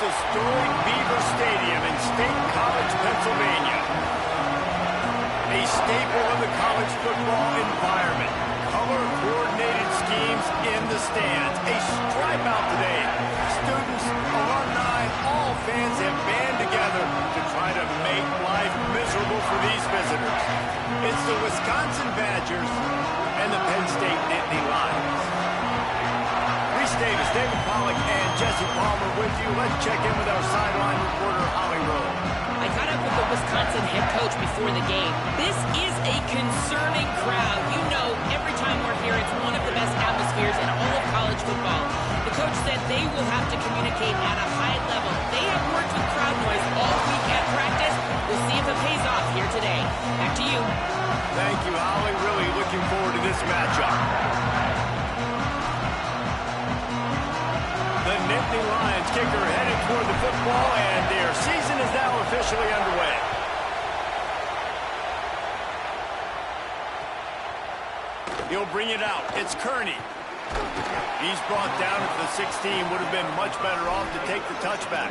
historic Beaver Stadium in State College, Pennsylvania. A staple of the college football environment. Color-coordinated schemes in the stands. A stripe out today. Students, alumni, all fans have band together to try to make life miserable for these visitors. It's the Wisconsin Badgers and the Penn State Nittany Lions. Reese Davis, David Pollack, and Jesse Palmer with you. Let's check in with our sideline reporter, Holly Rowe. I caught up with the Wisconsin head coach before the game. This is a concerning crowd. You know, every time we're here, it's one of the best atmospheres in all of college football. The coach said they will have to communicate at a high level. They have worked with crowd noise all week at practice. We'll see if it pays off here today. Back to you. Thank you, Holly. Really looking forward to this matchup. The Nittany Lions kicker headed toward the football, and their season is now officially underway. He'll bring it out. It's Kearney. He's brought down at the 16. Would have been much better off to take the touchback.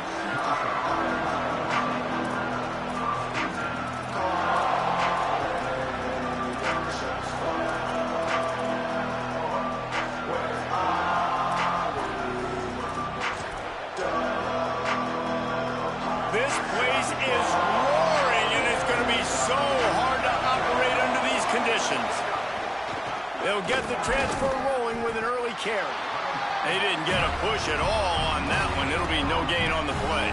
This place is roaring, and it's going to be so hard to operate under these conditions. They'll get the transfer rolling with an early carry. They didn't get a push at all on that one. It'll be no gain on the play.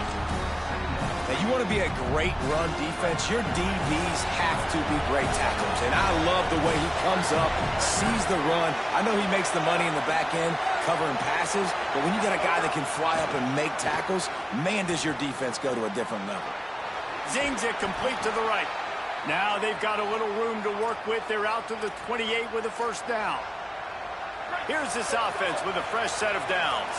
Now, you want to be a great run defense, your DBs have to be great tacklers. And I love the way he comes up, sees the run. I know he makes the money in the back end, covering passes, but when you got a guy that can fly up and make tackles, man, does your defense go to a different level. Zings it complete to the right. Now they've got a little room to work with. They're out to the 28 with a first down. Here's this offense with a fresh set of downs.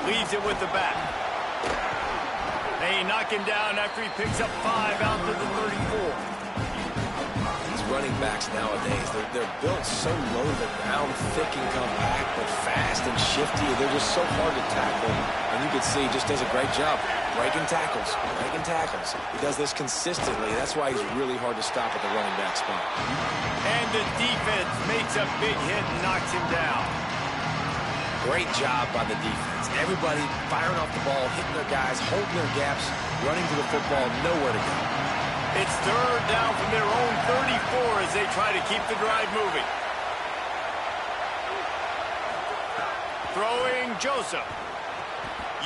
Leaves it with the back. They knock him down after he picks up 5 out to the 34. These running backs nowadays, they're built so low to the ground, thick and compact, but fast and shifty. They're just so hard to tackle. And you can see he just does a great job breaking tackles, breaking tackles. He does this consistently. That's why he's really hard to stop at the running back spot. And the defense makes a big hit and knocks him down. Great job by the defense. Everybody firing off the ball, hitting their guys, holding their gaps, running to the football, nowhere to go. It's third down from their own 34 as they try to keep the drive moving. Throwing Joseph.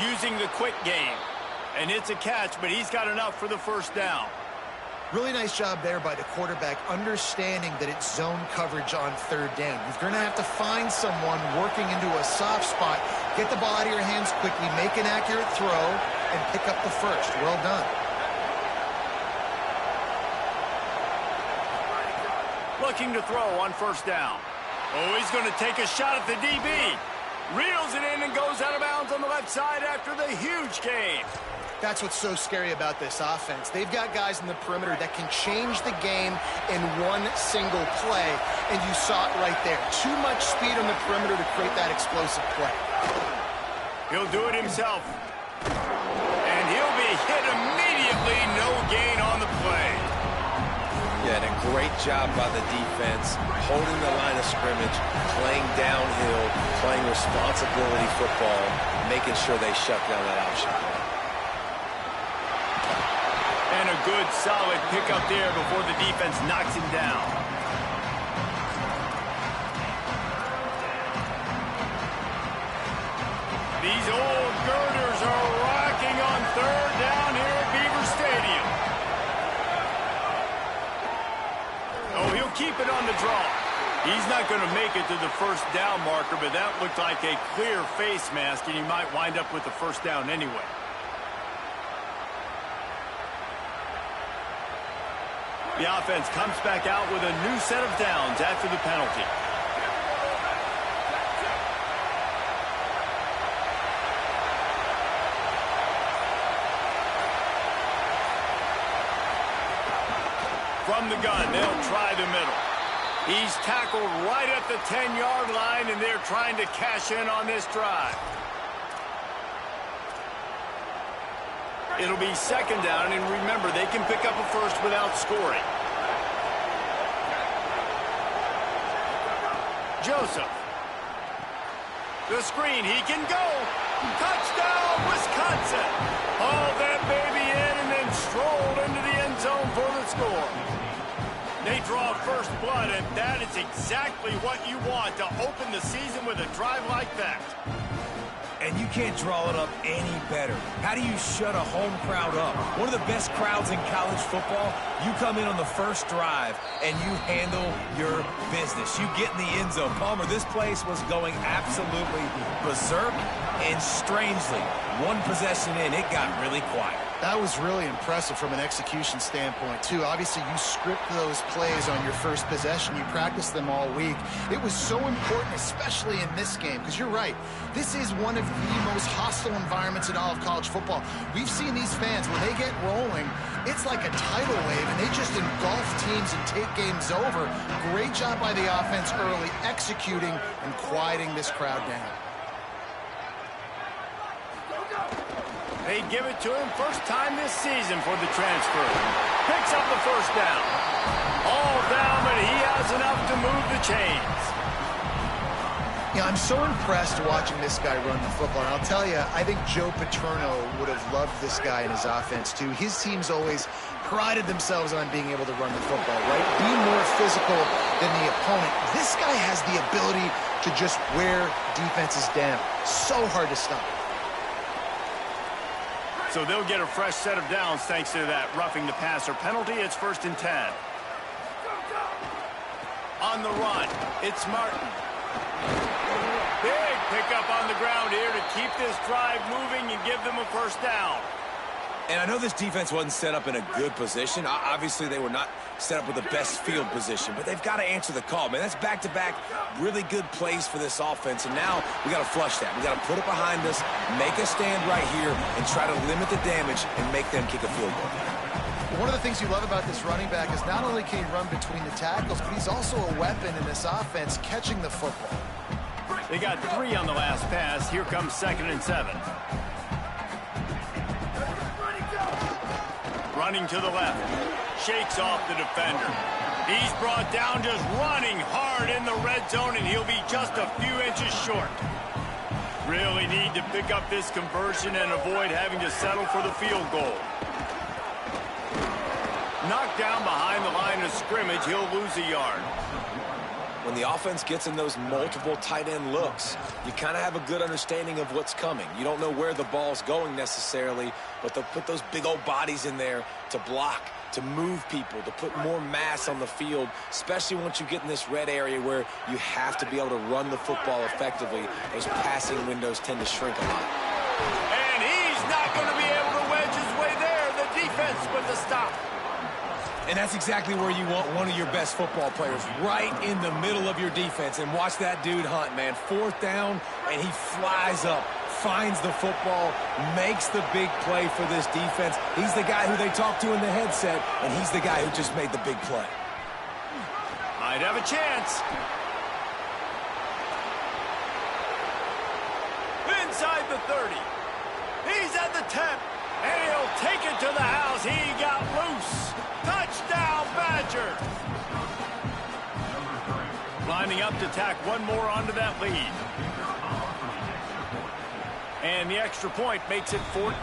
Using the quick game. And it's a catch, but he's got enough for the first down. Really nice job there by the quarterback, understanding that it's zone coverage on third down. You're going to have to find someone working into a soft spot, get the ball out of your hands quickly, make an accurate throw, and pick up the first. Well done. Looking to throw on first down. Oh, he's going to take a shot at the DB. Reels it in and goes out of bounds on the left side after the huge gain. That's what's so scary about this offense. They've got guys in the perimeter that can change the game in one single play, and you saw it right there. Too much speed on the perimeter to create that explosive play. He'll do it himself. And he'll be hit immediately. No gain on the play. Yeah, and a great job by the defense, holding the line of scrimmage, playing downhill, playing responsibility football, making sure they shut down that option play. And a good, solid pickup there before the defense knocks him down. These old girders are rocking on third down here at Beaver Stadium. Oh, he'll keep it on the draw. He's not going to make it to the first down marker, but that looked like a clear face mask, and he might wind up with the first down anyway. The offense comes back out with a new set of downs after the penalty. From the gun, they'll try the middle. He's tackled right at the 10-yard line, and they're trying to cash in on this drive. It'll be second down, and remember, they can pick up a first without scoring. Joseph. The screen, he can go. Touchdown, Wisconsin. Hauled that baby in and then strolled into the end zone for the score. They draw first blood, and that is exactly what you want to open the season with a drive like that. And you can't draw it up any better. How do you shut a home crowd up? One of the best crowds in college football. You come in on the first drive, and you handle your business. You get in the end zone. Palmer, this place was going absolutely berserk, and strangely, one possession in, it got really quiet. That was really impressive from an execution standpoint, too. Obviously, you script those plays on your first possession. You practice them all week. It was so important, especially in this game, because you're right. This is one of the most hostile environments in all of college football. We've seen these fans, when they get rolling, it's like a tidal wave, and they just engulf teams and take games over. Great job by the offense early, executing and quieting this crowd down. They give it to him first time this season for the transfer. Picks up the first down. All down, but he has enough to move the chains. Yeah, I'm so impressed watching this guy run the football. And I'll tell you, I think Joe Paterno would have loved this guy in his offense, too. His teams always prided themselves on being able to run the football, right? Be more physical than the opponent. This guy has the ability to just wear defenses down. So hard to stop. So they'll get a fresh set of downs thanks to that roughing the passer penalty. It's 1st and 10. On the run, it's Martin. Big pickup on the ground here to keep this drive moving and give them a first down. And I know this defense wasn't set up in a good position. Obviously, they were not set up with the best field position, but they've got to answer the call, man. That's back-to-back really good plays for this offense, and now we got to flush that. We got to put it behind us, make a stand right here, and try to limit the damage and make them kick a field goal. One of the things you love about this running back is not only can he run between the tackles, but he's also a weapon in this offense, catching the football. They got 3 on the last pass. Here comes 2nd and 7. Running to the left. Shakes off the defender. He's brought down just running hard in the red zone, and he'll be just a few inches short. Really need to pick up this conversion and avoid having to settle for the field goal. Knocked down behind the line of scrimmage, he'll lose a yard. When the offense gets in those multiple tight end looks, you kind of have a good understanding of what's coming. You don't know where the ball's going necessarily, but they'll put those big old bodies in there to block, to move people, to put more mass on the field, especially once you get in this red area where you have to be able to run the football effectively. Those passing windows tend to shrink a lot. And he's not going to be able to wedge his way there. The defense with the stop. And that's exactly where you want one of your best football players, right in the middle of your defense. And watch that dude hunt, man. 4th down, and he flies up, finds the football, makes the big play for this defense. He's the guy who they talk to in the headset, and he's the guy who just made the big play. Might have a chance. Inside the 30. He's at the 10. And he'll take it to the house. He got loose. Touchdown, Badger. Lining up to tack one more onto that lead. And the extra point makes it 14-0.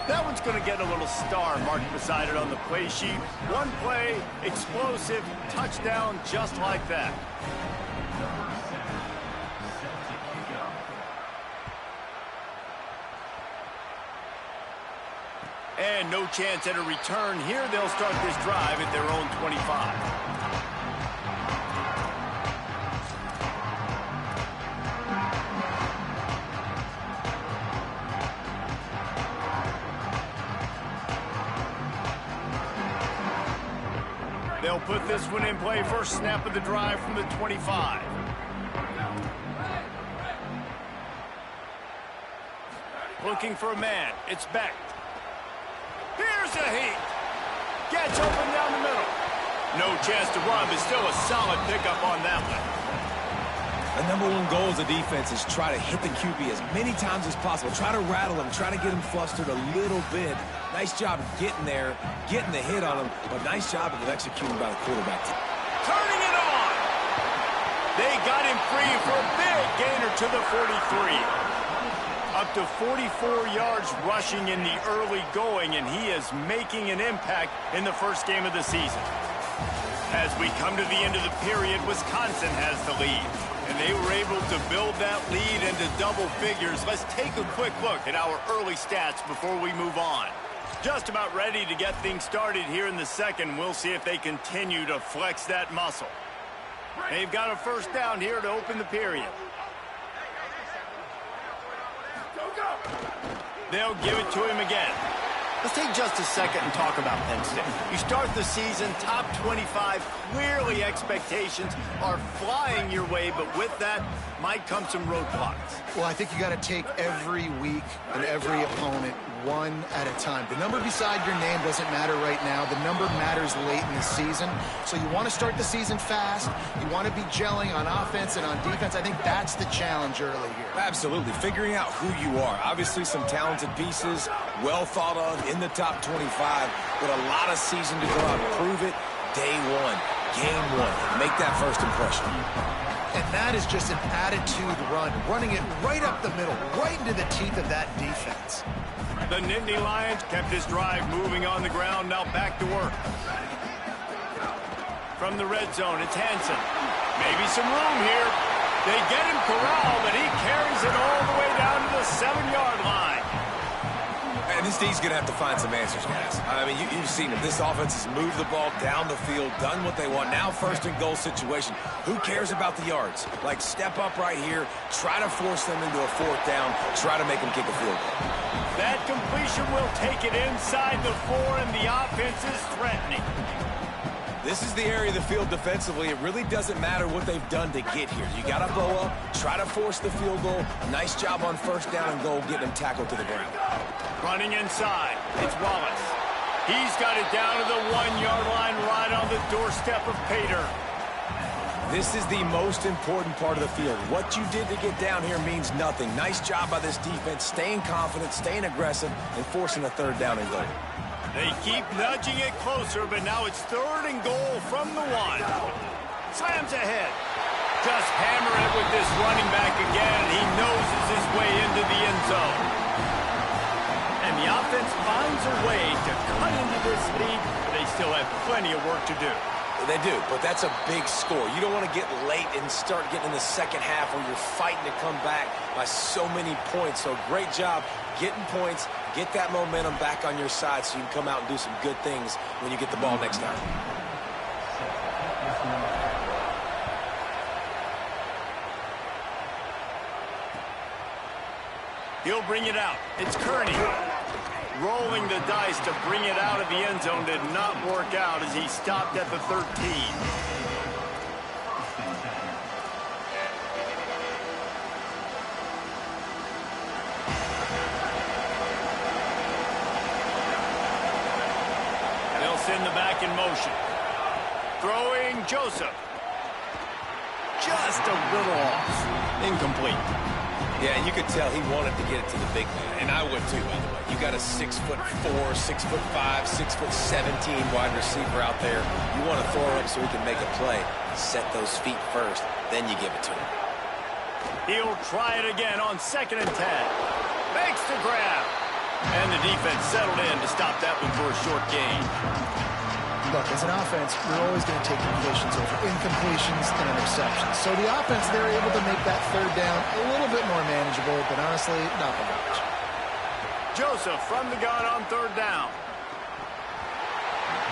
That one's going to get a little star marked beside it on the play sheet. One play, explosive, touchdown just like that. And no chance at a return here. They'll start this drive at their own 25. They'll put this one in play. First snap of the drive from the 25. Looking for a man. It's Beck. Here's a heat. Gets open down the middle. No chance to run, but still a solid pickup on that one. The number one goal as a defense is try to hit the QB as many times as possible. Try to rattle him, try to get him flustered a little bit. Nice job of getting there, getting the hit on him, but nice job of executing by the quarterback. Turning it on. They got him free for a big gainer to the 43. Up to 44 yards rushing in the early going, and he is making an impact in the first game of the season. As we come to the end of the period, Wisconsin has the lead, and they were able to build that lead into double figures. Let's take a quick look at our early stats before we move on. Just about ready to get things started here in the second. We'll see if they continue to flex that muscle. They've got a first down here to open the period. They'll give it to him again. Let's take just a second and talk about Penn State. You start the season top 25. Clearly expectations are flying your way, but with that might come some roadblocks. Well, I think you got to take every week and every opponent one at a time. The number beside your name doesn't matter right now. The number matters late in the season. So you want to start the season fast. You want to be gelling on offense and on defense. I think that's the challenge early here. Absolutely. Figuring out who you are. Obviously some talented pieces, well thought of in the top 25, but a lot of season to go out and prove it. Day one, game one. Make that first impression. And that is just an attitude run, running it right up the middle, right into the teeth of that defense. The Nittany Lions kept this drive moving on the ground, now back to work. From the red zone, it's Hansen. Maybe some room here. They get him corralled, but he carries it all the way down to the 7-yard line. And this D's going to have to find some answers, guys. I mean, you've seen it. This offense has moved the ball down the field, done what they want. Now first and goal situation. Who cares about the yards? Like, step up right here, try to force them into a fourth down, try to make them kick a field goal. That completion will take it inside the 4, and the offense is threatening. This is the area of the field defensively. It really doesn't matter what they've done to get here. You got to blow up, try to force the field goal. Nice job on first down and goal, getting them tackled to the ground. Running inside, it's Wallace. He's got it down to the 1-yard line, right on the doorstep of Pater. This is the most important part of the field. What you did to get down here means nothing. Nice job by this defense, staying confident, staying aggressive, and forcing a third down and goal. They keep nudging it closer, but now it's third and goal from the 1. Slams ahead. Just hammer it with this running back again, and he noses his way into the end zone. And the offense finds a way to cut into this lead, but they still have plenty of work to do. They do, but that's a big score. You don't want to get late and start getting in the second half where you're fighting to come back by so many points. So great job getting points, get that momentum back on your side so you can come out and do some good things when you get the ball next time. He'll bring it out. It's Kearney. Rolling the dice to bring it out of the end zone did not work out as he stopped at the 13. They'll send the back in motion. Throwing Joseph. Just a little off. Incomplete. Yeah, you could tell he wanted to get it to the big man, and I would too, by the way. You got a 6'4", 6'5", 6'17" wide receiver out there. You want to throw him so he can make a play. Set those feet first, then you give it to him. He'll try it again on 2nd and 10. Makes the grab. And the defense settled in to stop that one for a short gain. Look, as an offense, you're always going to take completions over incompletions and interceptions. So the offense, they're able to make that third down a little bit more manageable, but honestly, not by much. Joseph from the gun on 3rd down.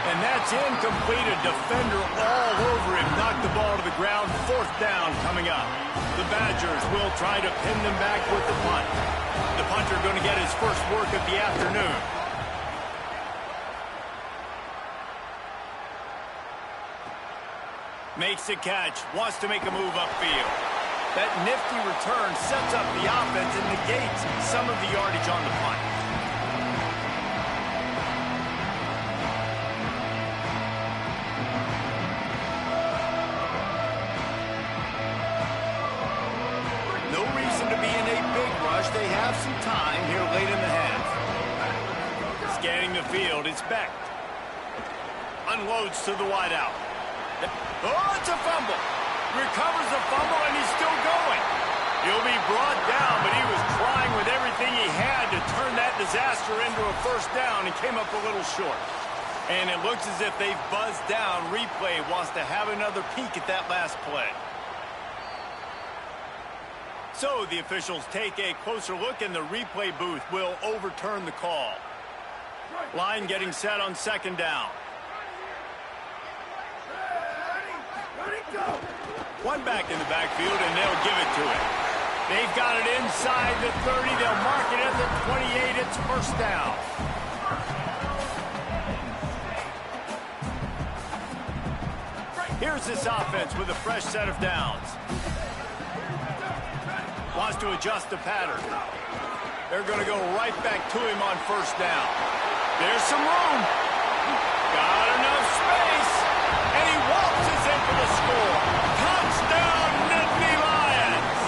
And that's incomplete. A defender all over him. Knocked the ball to the ground. 4th down coming up. The Badgers will try to pin them back with the punt. The punter going to get his first work of the afternoon. Makes the catch, wants to make a move upfield. That nifty return sets up the offense and negates some of the yardage on the punt. the field. It's Beck. Unloads to the wideout. Oh, it's a fumble. Recovers the fumble, and he's still going. He'll be brought down, but he was trying with everything he had to turn that disaster into a first down and came up a little short. And it looks as if they've buzzed down. Replay wants to have another peek at that last play. So the officials take a closer look, and the replay booth will overturn the call. Line getting set on second down. One back in the backfield, and they'll give it to him. They've got it inside the 30. They'll mark it at the 28. It's first down. Here's this offense with a fresh set of downs. Wants to adjust the pattern. They're going to go right back to him on first down. There's some room. Got enough space. And he waltzes in for the score. Touchdown, Nittany Lions.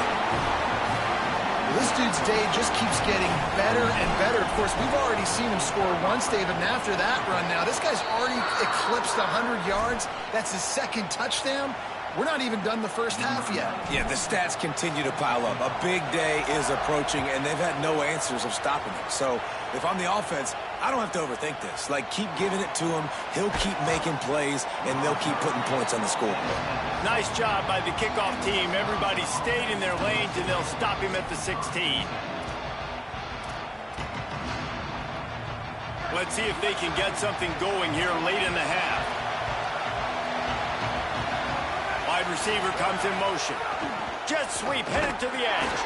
This dude's day just keeps getting better and better. Of course, we've already seen him score once, David, and after that run now, this guy's already eclipsed 100 yards. That's his second touchdown. We're not even done the first half yet. Yeah, the stats continue to pile up. A big day is approaching, and they've had no answers of stopping him. So if I'm the offense, I don't have to overthink this. Like, keep giving it to him. He'll keep making plays, and they'll keep putting points on the scoreboard. Nice job by the kickoff team. Everybody stayed in their lanes, and they'll stop him at the 16. Let's see if they can get something going here late in the half. Wide receiver comes in motion. Jet sweep headed to the edge.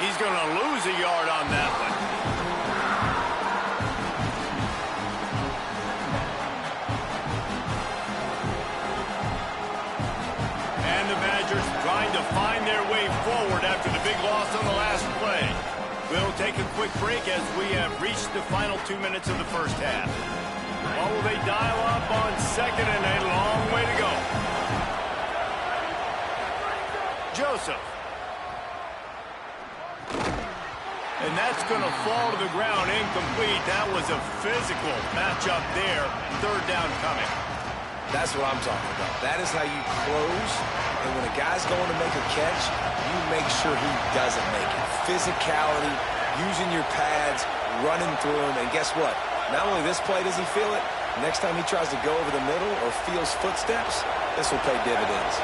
He's going to lose a yard on that one. And the Badgers trying to find their way forward after the big loss on the last play. We'll take a quick break as we have reached the final 2 minutes of the first half. Or will they dial up on second and a long way to go? Joseph. And that's going to fall to the ground incomplete. That was a physical matchup there. Third down coming. That's what I'm talking about. That is how you close. And when a guy's going to make a catch, you make sure he doesn't make it. Physicality, using your pads, running through him. And guess what? Not only this play does he feel it, next time he tries to go over the middle or feels footsteps, this will pay dividends.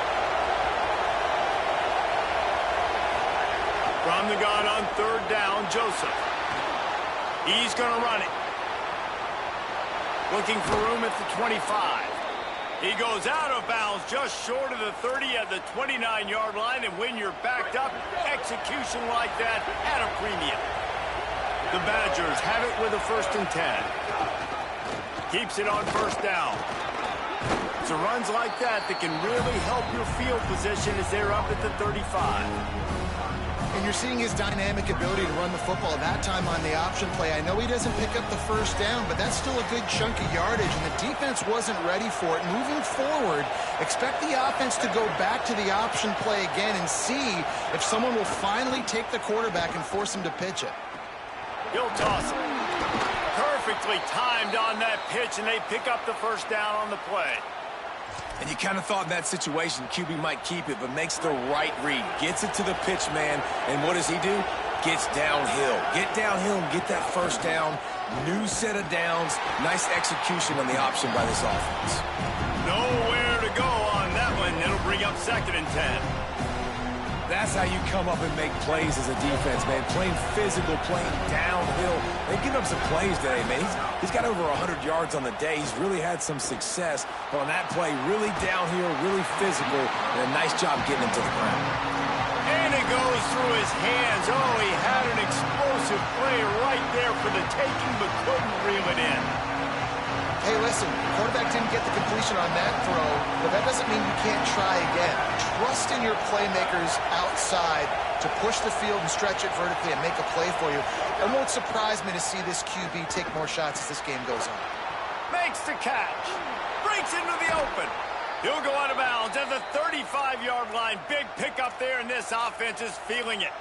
From the gun on third down, Joseph. He's going to run it. Looking for room at the 25. He goes out of bounds just short of the 30 at the 29-yard line, and when you're backed up, execution like that at a premium. The Badgers have it with a 1st and 10. Keeps it on first down. It's the runs like that that can really help your field position as they're up at the 35. And you're seeing his dynamic ability to run the football that time on the option play. I know he doesn't pick up the first down, but that's still a good chunk of yardage, and the defense wasn't ready for it. Moving forward, expect the offense to go back to the option play again and see if someone will finally take the quarterback and force him to pitch it. He'll toss it. Perfectly timed on that pitch, and they pick up the first down on the play. And you kind of thought in that situation QB might keep it, but makes the right read. Gets it to the pitch man, and what does he do? Gets downhill. Get downhill and get that first down. New set of downs. Nice execution on the option by this offense. Nowhere to go on that one. It'll bring up 2nd and 10. That's how you come up and make plays as a defense, man. Playing physical, playing downhill. They've given up some plays today, man. He's got over 100 yards on the day. He's really had some success. But on that play, really downhill, really physical, and a nice job getting him to the ground. And it goes through his hands. Oh, he had an explosive play right there for the taking, but couldn't reel it in. Hey, listen, the quarterback didn't get the completion on that throw, but that doesn't mean you can't try again. Trust in your playmakers outside to push the field and stretch it vertically and make a play for you. It won't surprise me to see this QB take more shots as this game goes on. Makes the catch. Breaks into the open. He'll go out of bounds at the 35-yard line. Big pickup there, and this offense is feeling it.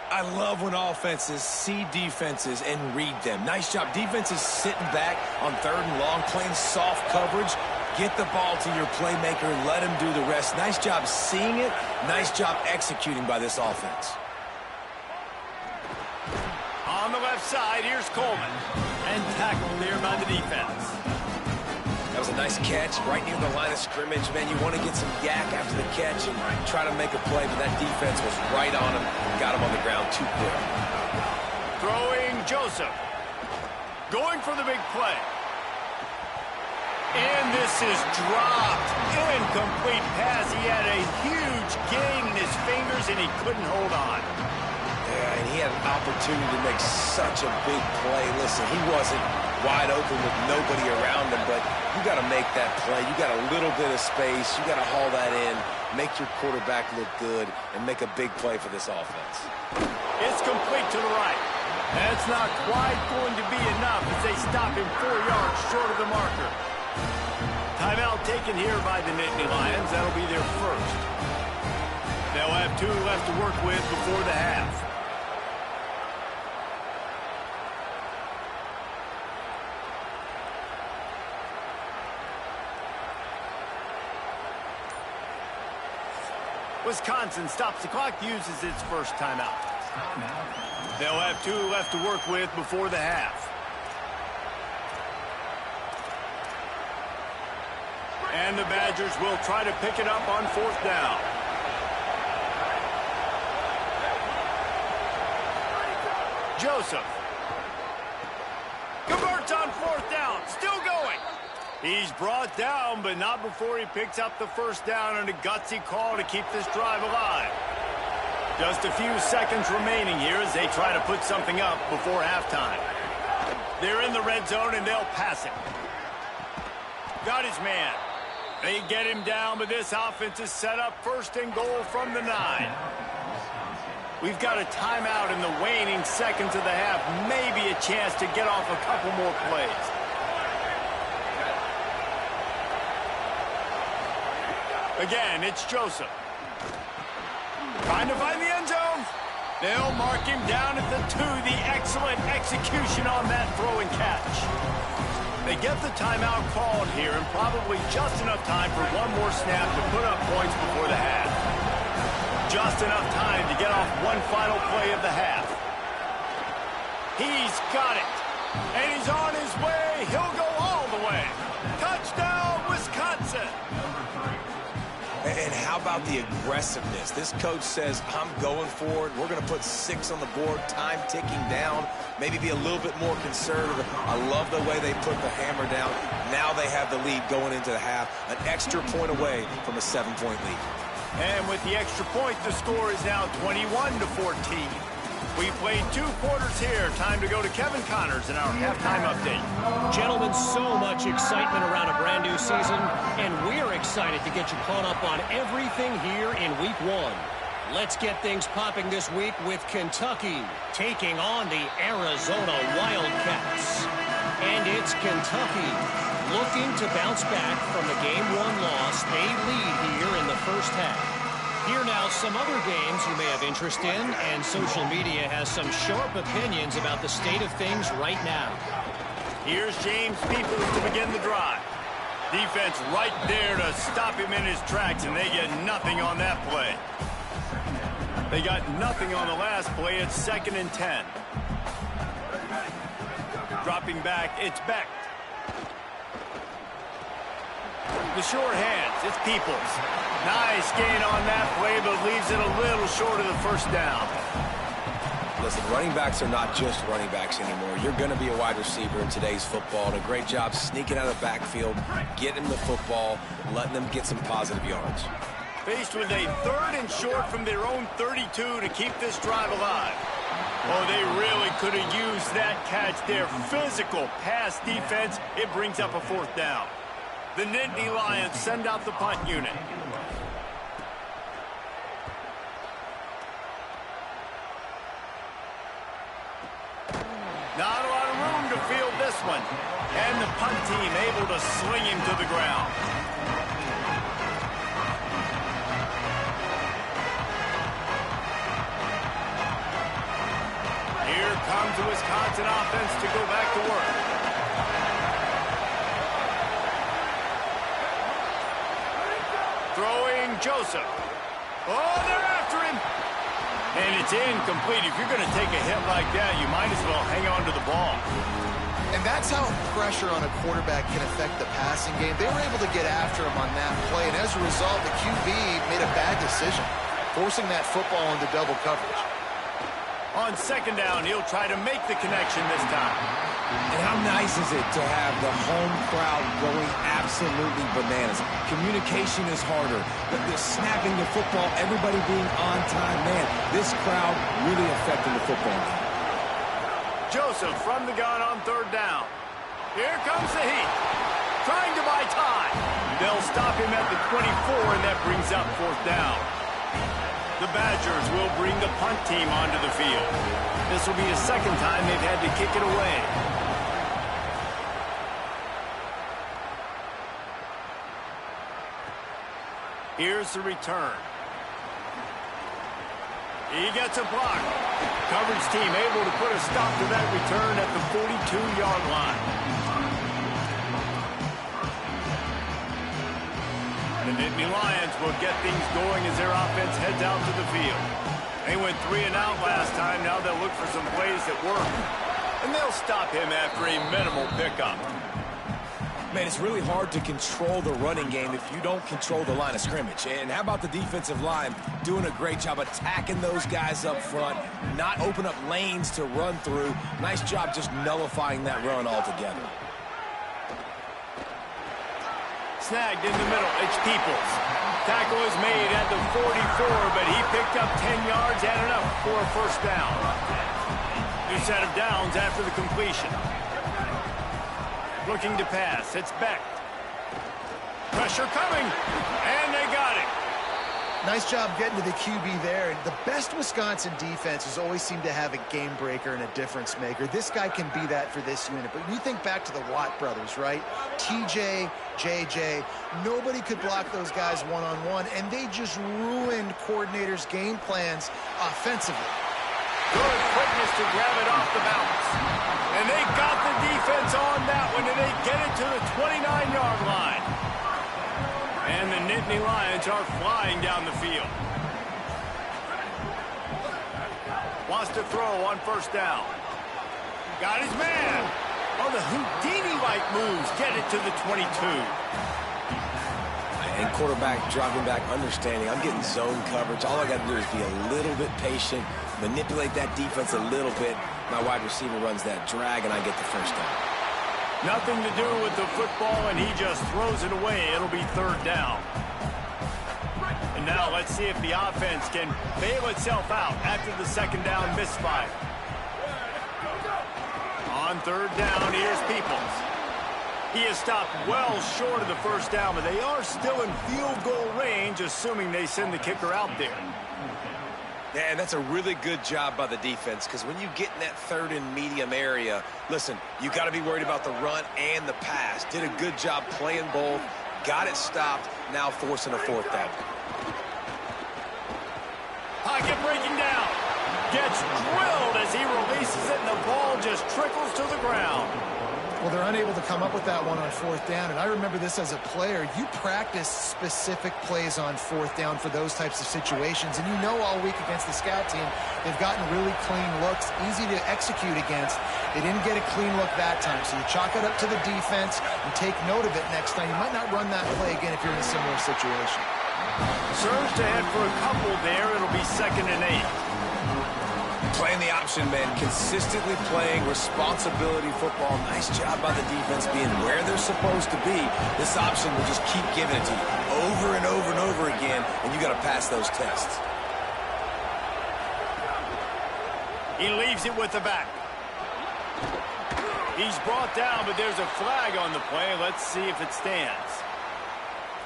I love when offenses see defenses and read them. Nice job. Defenses sitting back on 3rd and long, playing soft coverage. Get the ball to your playmaker. Let him do the rest. Nice job seeing it. Nice job executing by this offense. On the left side, here's Coleman. And tackled there by the defense. That was a nice catch right near the line of scrimmage. Man, you want to get some yak after the catch and try to make a play, but that defense was right on him and got him on the ground too quick. Throwing Joseph. Going for the big play. And this is dropped. Incomplete pass. He had a huge gain in his fingers, and he couldn't hold on. Yeah, and he had an opportunity to make such a big play. Listen, he wasn't wide open with nobody around him, but you got to make that play. You got a little bit of space. You got to haul that in, make your quarterback look good, and make a big play for this offense. It's complete to the right. That's not quite going to be enough as they stop him 4 yards short of the marker. Timeout taken here by the Nittany Lions. That'll be their first. They'll have 2 left to work with before the half. Wisconsin stops the clock, uses its first timeout. They'll have 2 left to work with before the half. And the Badgers will try to pick it up on 4th down. Joseph. Converts on 4th down. Still going. He's brought down, but not before he picks up the first down and a gutsy call to keep this drive alive. Just a few seconds remaining here as they try to put something up before halftime. They're in the red zone, and they'll pass it. Got his man. They get him down, but this offense is set up 1st and goal from the 9. We've got a timeout in the waning seconds of the half. Maybe a chance to get off a couple more plays. Again, it's Joseph. Trying to find the end zone. They'll mark him down at the 2. The excellent execution on that throw and catch. They get the timeout called here, and probably just enough time for one more snap to put up points before the half. Just enough time to get off one final play of the half. He's got it. And he's on his way. He'll go all the way. Touchdown, Wisconsin. And how about the aggressiveness? This coach says, I'm going for it. We're going to put 6 on the board, time ticking down, maybe be a little bit more conservative. I love the way they put the hammer down. Now they have the lead going into the half, an extra point away from a 7-point lead. And with the extra point, the score is now 21-14. We played 2 quarters here. Time to go to Kevin Connors in our halftime update. Gentlemen, so much excitement around a brand new season, and we're excited to get you caught up on everything here in Week 1. Let's get things popping this week with Kentucky taking on the Arizona Wildcats. And it's Kentucky looking to bounce back from the Game 1 loss they lead here in the first half. Here now some other games you may have interest in, and social media has some sharp opinions about the state of things right now. Here's James Peoples to begin the drive. Defense right there to stop him in his tracks, and they get nothing on that play. They got nothing on the last play. It's 2nd and 10. Dropping back, it's Beck. The short hands, it's Peoples. Nice gain on that play, but leaves it a little short of the first down. Listen, running backs are not just running backs anymore. You're going to be a wide receiver in today's football. And a great job sneaking out of the backfield, getting the football, letting them get some positive yards. Faced with a 3rd and short from their own 32 to keep this drive alive. Oh, they really could have used that catch there. Physical pass defense. It brings up a 4th down. The Nittany Lions send out the punt unit. Not a lot of room to field this one. And the punt team able to sling him to the ground. comes the Wisconsin offense to go back to work. Throwing Joseph. Oh, they're after him. And it's incomplete. If you're going to take a hit like that, you might as well hang on to the ball. And that's how pressure on a quarterback can affect the passing game. They were able to get after him on that play, and as a result, the QB made a bad decision, forcing that football into double coverage. On second down, he'll try to make the connection this time. And how nice is it to have the home crowd going absolutely bananas? Communication is harder. The snapping the football, everybody being on time. Man, this crowd really affecting the football game. Joseph from the gun on third down. Here comes the heat. Trying to buy time. They'll stop him at the 24, and that brings up fourth down. The Badgers will bring the punt team onto the field. This will be the second time they've had to kick it away. Here's the return. He gets a block. Coverage team able to put a stop to that return at the 42-yard line. The Nittany Lions will get things going as their offense heads out to the field. They went 3 and out last time. Now they'll look for some plays that work. And they'll stop him after a minimal pickup. Man, it's really hard to control the running game if you don't control the line of scrimmage. And how about the defensive line doing a great job attacking those guys up front, not open up lanes to run through. Nice job just nullifying that run altogether. Snagged in the middle, it's Peoples. Tackle is made at the 44, but he picked up 10 yards and enough for a first down. New set of downs after the completion. Looking to pass, it's Beck. Pressure coming, and they got it. Nice job getting to the QB there. And the best Wisconsin defenses always seem to have a game breaker and a difference maker. This guy can be that for this unit. But you think back to the Watt brothers, right? TJ, JJ, nobody could block those guys one-on-one, and they just ruined coordinators' game plans offensively. Good quickness to grab it off the bounce. And they got the defense on that one, and they get it to the 29-yard line. And the Nittany Lions are flying down the field. Wants to throw on first down. Got his man. Oh, the Houdini-like moves get it to the 22. And quarterback dropping back, understanding I'm getting zone coverage. All I got to do is be a little bit patient, manipulate that defense a little bit. My wide receiver runs that drag, and I get the first down. Nothing to do with the football, and he just throws it away. It'll be third down. And now let's see if the offense can bail itself out after the second down misfire. On third down, here's Peoples. He is stopped well short of the first down, but they are still in field goal range, assuming they send the kicker out there. Yeah, and that's a really good job by the defense, because when you get in that third and medium area, listen, you got to be worried about the run and the pass. Did a good job playing both, got it stopped, now forcing a fourth down. Pocket breaking down. Gets drilled as he releases it, and the ball just trickles to the ground. Well, they're unable to come up with that one on fourth down, and I remember this as a player. You practice specific plays on fourth down for those types of situations, and you know all week against the scout team, they've gotten really clean looks, easy to execute against. They didn't get a clean look that time, so you chalk it up to the defense and take note of it next time. You might not run that play again if you're in a similar situation. Surged ahead for a couple there. It'll be 2nd and 8. Playing the option, man. Consistently playing responsibility football. Nice job by the defense being where they're supposed to be. This option will just keep giving it to you over and over and over again, and you got to pass those tests. He leaves it with the back. He's brought down, but there's a flag on the play. Let's see if it stands.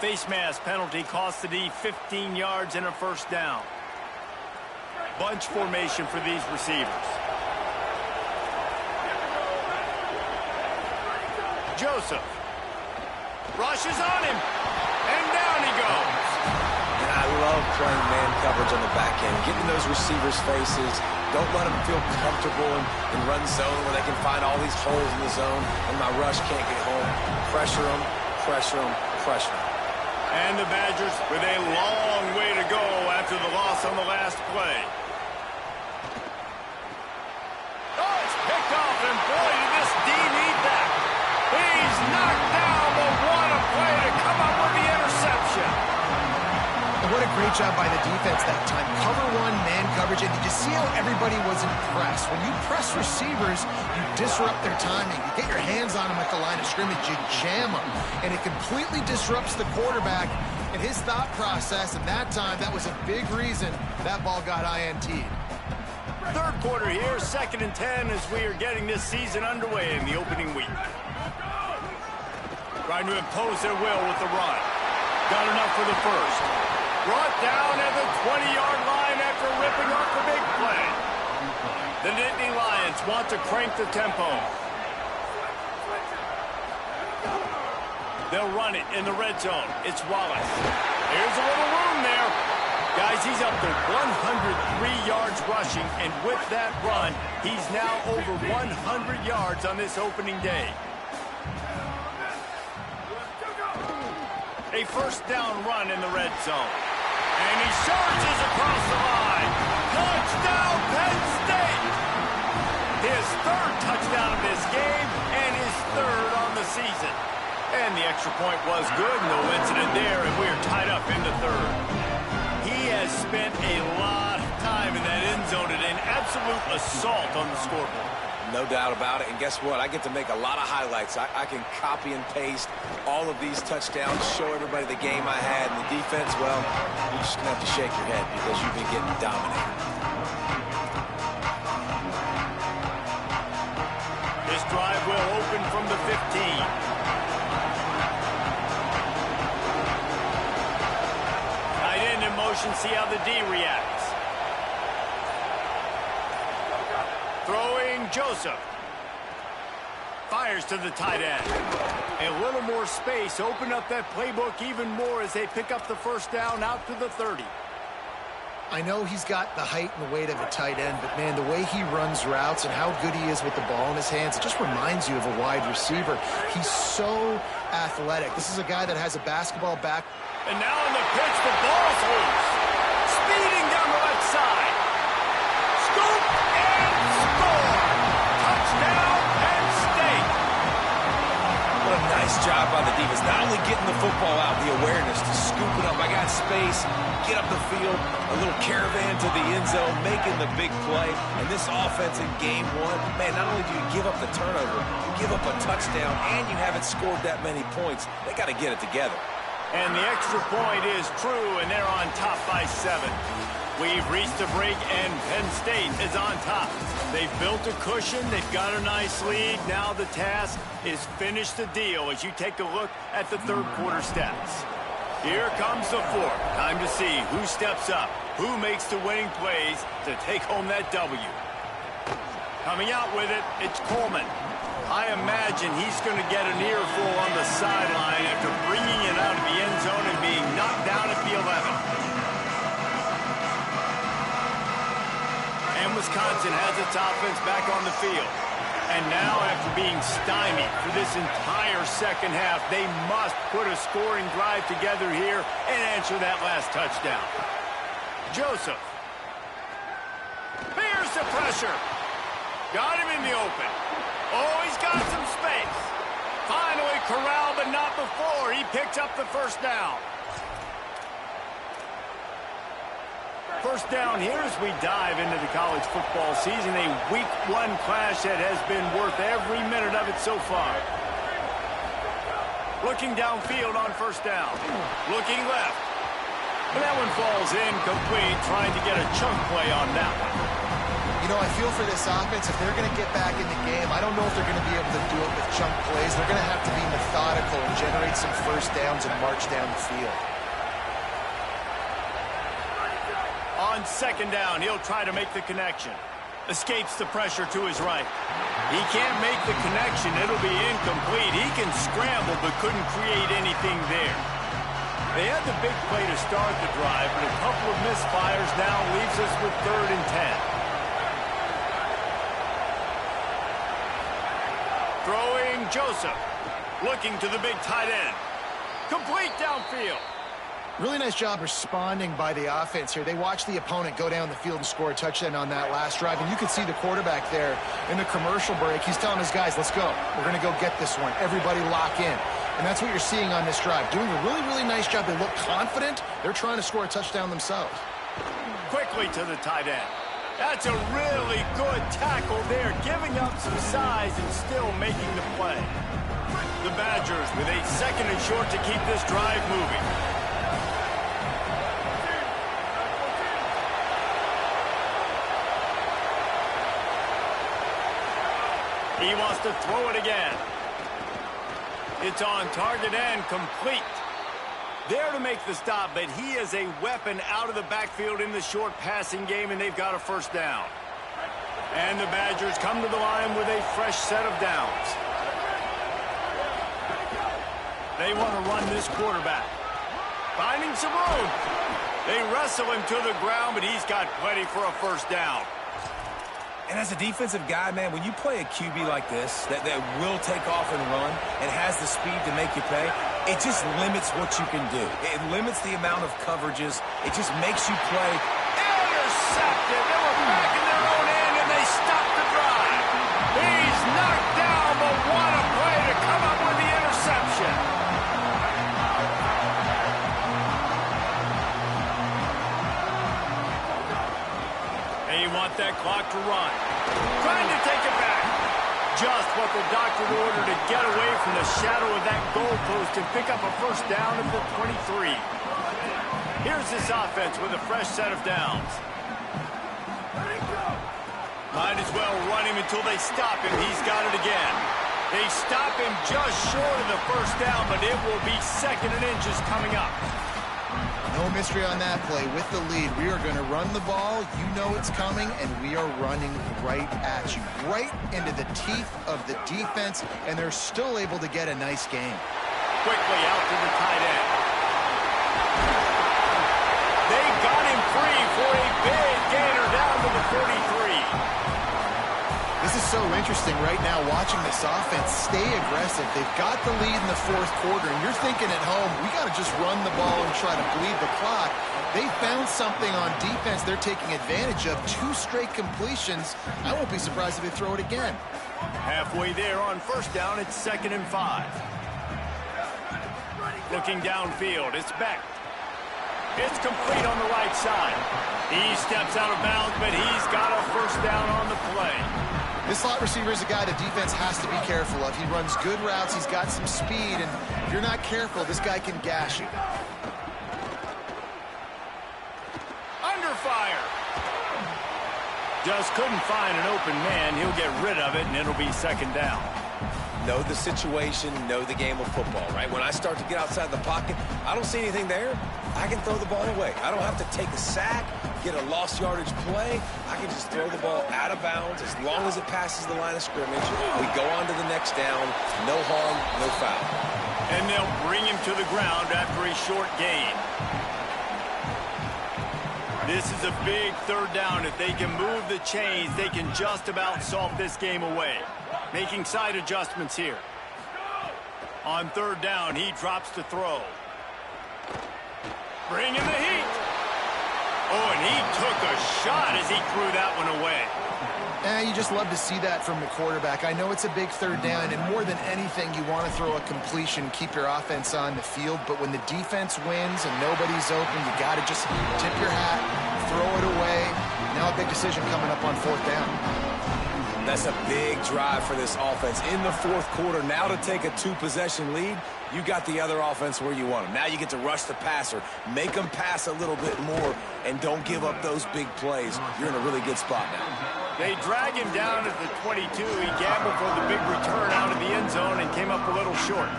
Face mask penalty costs the D 15 yards and a first down. Bunch formation for these receivers. Joseph rushes on him, and down he goes. And I love playing man coverage on the back end, getting those receivers' faces. Don't let them feel comfortable in run zone where they can find all these holes in the zone and my rush can't get home. Pressure them, pressure them, pressure them. And the Badgers with a long way to go after the loss on the last play. Oh, it's picked off, and boy, did this D need that. He's knocked down, but what a play to come up with the interception. And what a great job by the defense that time. Cover one, man coverage, and did you see how everybody was impressed? When you press receivers, you disrupt their timing. You get your hands on them at the line of scrimmage, you jam them, and it completely disrupts the quarterback and his thought process, and that time, that was a big reason that ball got INT'd. Third quarter here, 2nd and 10 as we are getting this season underway in the opening week. Trying to impose their will with the run. Got enough for the first. Brought down at the 20-yard line after ripping off the big play. The Nittany Lions want to crank the tempo. They'll run it in the red zone. It's Wallace. There's a little room there. Guys, he's up to 103 yards rushing, and with that run, he's now over 100 yards on this opening day. A first down run in the red zone. And he surges across the line. Touchdown, Penn State! His 3rd touchdown of this game and his 3rd on the season. And the extra point was good. No incident there, and we are tied up in the 3rd. He has spent a lot of time in that end zone and an absolute assault on the scoreboard. No doubt about it. And guess what? I get to make a lot of highlights. I can copy and paste all of these touchdowns, show everybody the game I had. And the defense, well, you're just going to have to shake your head because you've been getting dominated. This drive will open from the 15. Tight end in motion. See how the D reacts. Throwing Joseph. Fires to the tight end. A little more space. Open up that playbook even more as they pick up the first down out to the 30. I know he's got the height and the weight of a tight end, but, man, the way he runs routes and how good he is with the ball in his hands, it just reminds you of a wide receiver. He's so athletic. This is a guy that has a basketball back. And now on the pitch, the ball's loose. Speeding down the left side. Scoop and score. Touchdown, Penn State. What a nice job by the defense. Not only getting the football out, the awareness to scoop it up. I got space, get up the field, a little caravan to the end zone, making the big play. And this offense in game 1, man, not only do you give up the turnover, you give up a touchdown, and you haven't scored that many points. They got to get it together. And the extra point is true, and they're on top by 7. We've reached a break, and Penn State is on top. They've built a cushion. They've got a nice lead. Now the task is finish the deal as you take a look at the third quarter stats. Here comes the 4th. Time to see who steps up, who makes the winning plays to take home that W. Coming out with it, it's Coleman. I imagine he's going to get an earful on the sideline after bringing it out of the end zone and being knocked down at the 11. And Wisconsin has its offense back on the field. And now, after being stymied for this entire second half, they must put a scoring drive together here and answer that last touchdown. Joseph. Here's the pressure. Got him in the open. Oh, he's got some space. Finally corralled, but not before. He picks up the first down. First down here as we dive into the college football season. A week 1 clash that has been worth every minute of it so far. Looking downfield on first down. Looking left. And that one falls incomplete, trying to get a chunk play on that one. You know, I feel for this offense, if they're going to get back in the game, I don't know if they're going to be able to do it with chunk plays. They're going to have to be methodical and generate some first downs and march down the field. On second down, he'll try to make the connection. Escapes the pressure to his right. He can't make the connection. It'll be incomplete. He can scramble but couldn't create anything there. They had the big play to start the drive, but a couple of misfires now leaves us with 3rd and 10. Throwing Joseph. Looking to the big tight end. Complete downfield. Really nice job responding by the offense here. They watched the opponent go down the field and score a touchdown on that last drive. And you can see the quarterback there in the commercial break. He's telling his guys, let's go. We're going to go get this one. Everybody lock in. And that's what you're seeing on this drive. Doing a really, really nice job. They look confident. They're trying to score a touchdown themselves. Quickly to the tight end. That's a really good tackle there, giving up some size and still making the play. The Badgers with a 2nd and short to keep this drive moving. He wants to throw it again. It's on target and complete. There to make the stop, but he is a weapon out of the backfield in the short passing game, and they've got a 1st down. And the Badgers come to the line with a fresh set of downs. They want to run this quarterback. Finding some room. They wrestle him to the ground, but he's got plenty for a 1st down. And as a defensive guy, man, when you play a QB like this that will take off and run and has the speed to make you pay, it just limits what you can do. It limits the amount of coverages. It just makes you play. Intercepted. They were back in their own end, and they stopped the drive. He's knocked down, but what a play to come up with the interception. They want that clock to run. Trying to take it back. Just what the doctor ordered to get away from the shadow of that goalpost and pick up a 1st down at the 23. Here's this offense with a fresh set of downs. Might as well run him until they stop him. He's got it again. They stop him just short of the 1st down, but it will be 2nd and inches coming up. No mystery on that play. With the lead, we are going to run the ball. You know it's coming, and we are running right at you. Right into the teeth of the defense, and they're still able to get a nice game. Quickly out to the tight end. They got him free for a big gainer down to the 43. This is so interesting right now, watching this offense stay aggressive. They've got the lead in the 4th quarter, and you're thinking at home, we got to just run the ball and try to bleed the clock. They found something on defense they're taking advantage of. 2 straight completions. I won't be surprised if they throw it again. Halfway there on 1st down, it's 2nd and 5. Looking downfield, it's Beck. It's complete on the right side. He steps out of bounds, but he's got a 1st down on the play. This slot receiver is a guy the defense has to be careful of. He runs good routes. He's got some speed, and if you're not careful, this guy can gash you. Under fire. Just couldn't find an open man. He'll get rid of it, and it'll be 2nd down. Know the situation, know the game of football, right? When I start to get outside the pocket, I don't see anything there. I can throw the ball away. I don't have to take a sack, get a lost yardage play. I can just throw the ball out of bounds as long as it passes the line of scrimmage. We go on to the next down. No harm, no foul. And they'll bring him to the ground after a short gain. This is a big 3rd down. If they can move the chains, they can just about solve this game away. Making side adjustments here. On 3rd down, he drops to throw. Bringing the heat. Oh, and he took a shot as he threw that one away. You just love to see that from the quarterback. I know it's a big 3rd down, and more than anything, you want to throw a completion, keep your offense on the field. But when the defense wins and nobody's open, you got to just tip your hat, throw it away. Now a big decision coming up on 4th down. That's a big drive for this offense in the 4th quarter. Now to take a 2-possession lead, you got the other offense where you want them. Now you get to rush the passer, make them pass a little bit more, and don't give up those big plays. You're in a really good spot now. They drag him down at the 22. He gambled for the big return out of the end zone and came up a little short.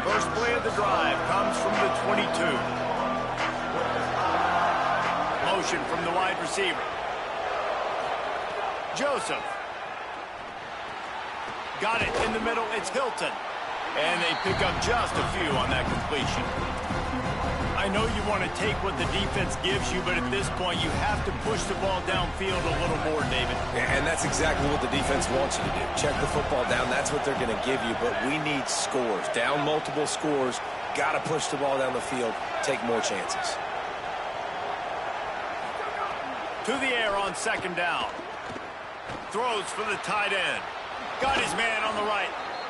First play of the drive comes from the 22. Motion from the wide receiver. Joseph. Got it in the middle. It's Hilton. And they pick up just a few on that completion. I know you want to take what the defense gives you, but at this point, you have to push the ball downfield a little more, David. And that's exactly what the defense wants you to do. Check the football down. That's what they're going to give you, but we need scores. Down multiple scores, got to push the ball down the field, take more chances. To the air on second down. Throws for the tight end. Got his man on the right.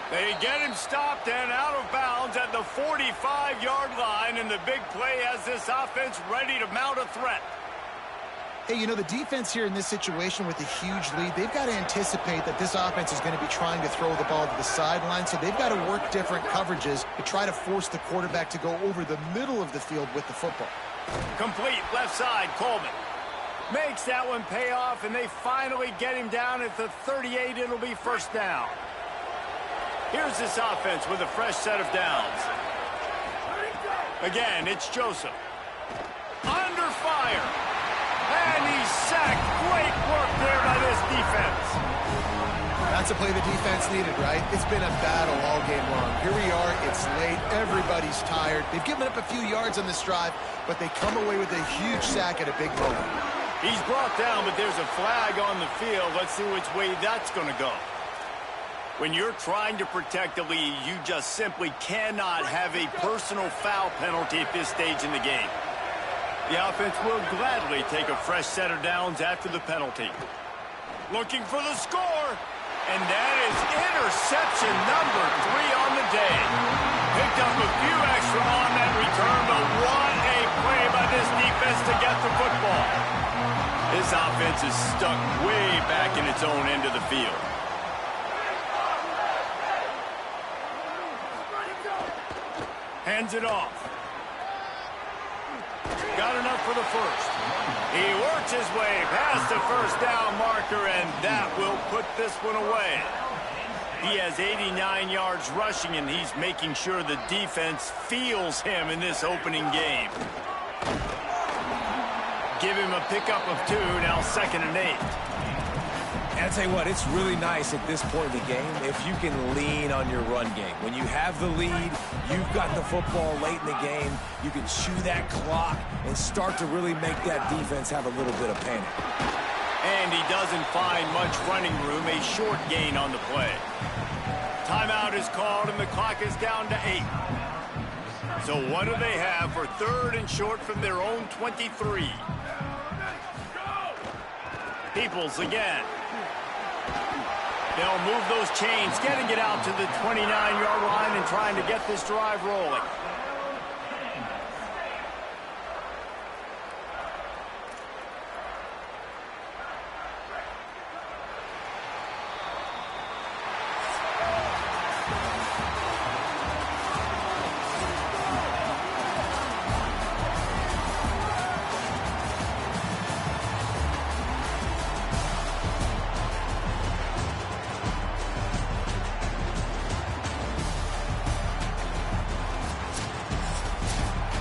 They get him stopped and out of bounds at the 45-yard line, and the big play has this offense ready to mount a threat. Hey, you know, the defense here in this situation with a huge lead, they've got to anticipate that this offense is going to be trying to throw the ball to the sideline, so they've got to work different coverages to try to force the quarterback to go over the middle of the field with the football. Complete left side, Coleman. Makes that one pay off, and they finally get him down at the 38. It'll be first down. Here's this offense with a fresh set of downs. Again, it's Joseph. Under fire. And he's sacked. Great work there by this defense. That's a play the defense needed, right? It's been a battle all game long. Here we are. It's late. Everybody's tired. They've given up a few yards on this drive, but they come away with a huge sack at a big moment. He's brought down, but there's a flag on the field. Let's see which way that's going to go. When you're trying to protect the lead, you just simply cannot have a personal foul penalty at this stage in the game. The offense will gladly take a fresh set of downs after the penalty. Looking for the score, and that is interception number 3 on the day. Picked up a few extra on that return, but what a play by this defense to get the football. This offense is stuck way back in its own end of the field. Hands it off. Got enough for the first. He works his way past the first down marker, and that will put this one away. He has 89 yards rushing, and he's making sure the defense feels him in this opening game. Give him a pickup of 2, now 2nd and 8. And I'll tell you what, it's really nice at this point in the game if you can lean on your run game. When you have the lead, you've got the football late in the game, you can chew that clock and start to really make that defense have a little bit of panic. And he doesn't find much running room, a short gain on the play. Timeout is called and the clock is down to 8. So what do they have for 3rd and short from their own 23? Peoples again. They'll move those chains, getting it out to the 29-yard line and trying to get this drive rolling.